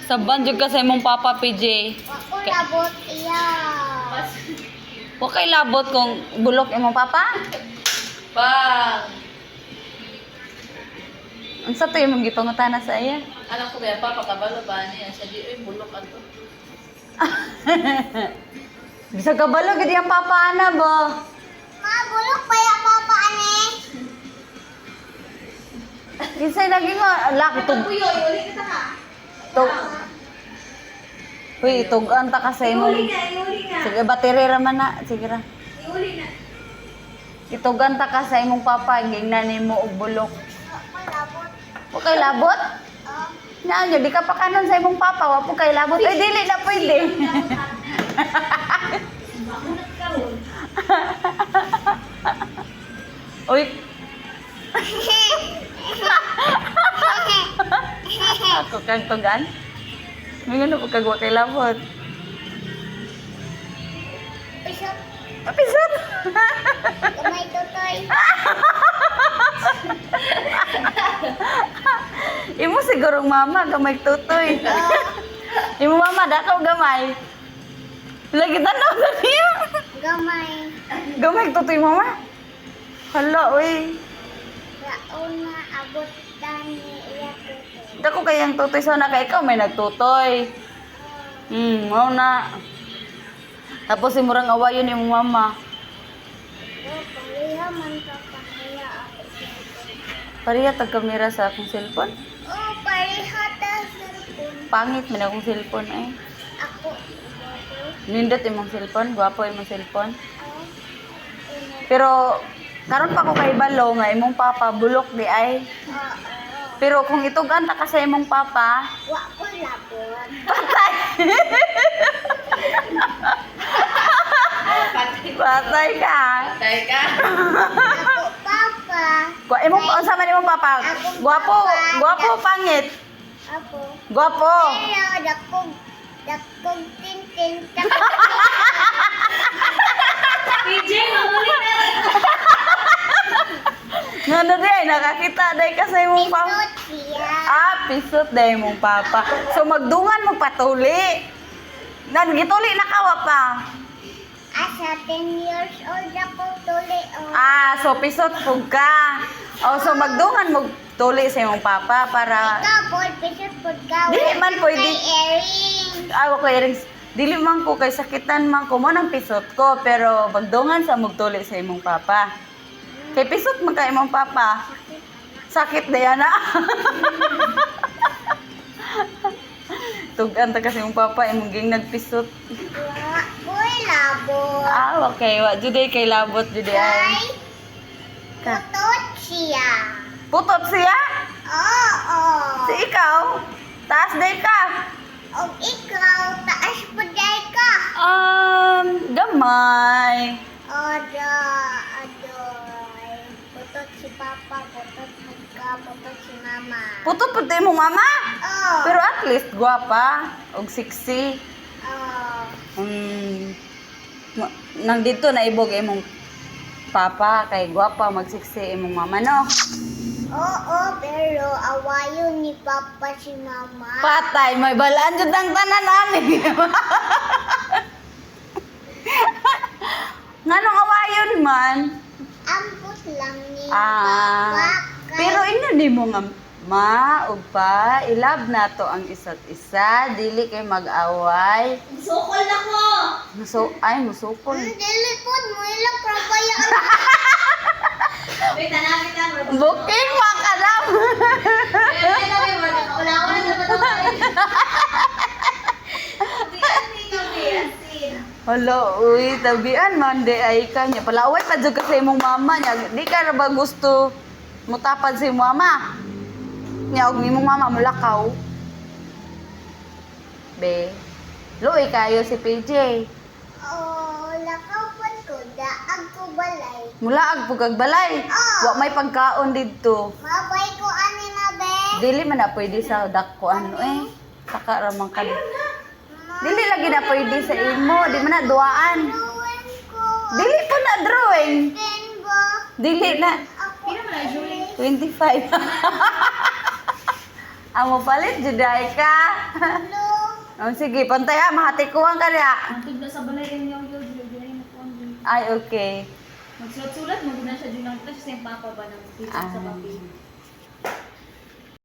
Saban jud ka sa imong papa, PJ. Ako labot iya. Wa kay labot kung bulok imong papa. Bang! Unsa to imong gipangutana sa iya? Alam ko ba pa pakabalo ba niya? Siya di ay bulok ato. Bisa kabalo gid yang papa ana ba? Mabulok pa ya papa ane. Kinsay lagi nga laki tug Uy, uli kita ka. tug. Uy, tugan ta ka sa imong. Uli nga. Sige, bateri ra man na. Sige ra. Uli na. Itugan ta ka sa imong papa, gingnan nimo og bulok. Ako labot. Wa kay labot? Naan di ka pa kanon sa imong papa, wa po kay labot. Ay dili na pwede. Uy, ako kang tugan. Mingon po kag wa kay labot. Pisot. Apisot. Gamay tutoy. Imo sigurong mama gamay tutoy. Imo mama dakaw gamay. Lagi tanaw na niya. Gamay. Gamay tutoy mama. Hala, uy. Raon na abot dani iya tutoy. Dako kayang tutoy sa na kay ikaw may nagtutoy. Mao na. Tapos imurang awayon ni mong mama. Pariha man ka kaya ako. Pariya tag kamera sa akong cellphone. Oh, pariha ta cellphone. Pangit man akong cellphone ay. Ako. Nindot imong cellphone, gwapo imong cellphone. Oh. Pero karon pa ko kay balo nga imong papa bulok di ay. Oo. Pero kung itugan ta ka sa imong papa, Wa ko labot. patay. Patay ka. Patay ka. Ako papa. Gwa imong unsa man imong papa? Gwapo, gwapo pangit. Ako. Gwapo. Pero dakog tintin. PJ, uli na. Ngano di ay nakakita dai ka sa imong papa. Pisot siya. Pisot dai imong papa. So magdungan mo patuli. Nan gituli na kawa pa. Asa 10 years old ako tuli. Oh. So pisot pug ka. So magdungan mo tuli sa imong papa para Ikaw, Paul, pisot po ka. Dili man pwede. Kay earring. ko earrings. Dili man ko kay sakitan man ko mo nang pisot ko pero magdungan sa magtuli sa imong papa. Kay pisot man ka imong papa. Sakit na yan Tugan ta kasi imong papa imong ging nagpisot. Wa, boy, labot. Okay, wa juday kay labot juday ay. Kay, putot siya. Putot siya? Oo. Si ikaw? Taas day ka? O ikaw, taas pa day ka. Gamay. Adoy. Putot si papa, putot mo ka, putot si mama. Putot pud imong mama? Oo. Pero at least gwapa og sexy. Oo. Nang dito na ibog imong papa kay gwapa magsiksi imong mama no. Oo, pero awayon ni papa si mama. Patay may balaan jud ang tanan ani. Nganong awayon man? Ambot lang ni papa. Pero ino nimo nga ma ug pa ilab nato ang isa't isa dili kay mag-away. Sukol na ko. Musukol. Dili po mo ilang probaya. Wait, hanapin na. Booking wa ka lang. Wait, ulawan na ba Hello, uy, tabian man di ay kanya. Palaway pa jud ka sa imong mama nya. Di ka ra ba gusto mutapad sa imong mama? Nya og imong mama mulakaw. Be. Luoy kayo si PJ. Oh, lakaw po ko, daag ko balay. Mulaag pug kag balay. Oh. Wa may pagkaon didto. Mabay ko ani na be. Dili man na pwede sa dako ano eh. Saka ra man ka. Dili lagi na pwede sa imo, di man na duaan. Drawing ko. Dili po na drawing. Then ba? Dili na. Ako. 25. Amo palit juday ka. Hello. Oh, sige, pantay ha, mahatikuan ka niya. Ang tugla sa balay yung yo yung Ay, okay. Magsulat-sulat mo na siya dun lang siya sa papa ba ng Ah. sa papi.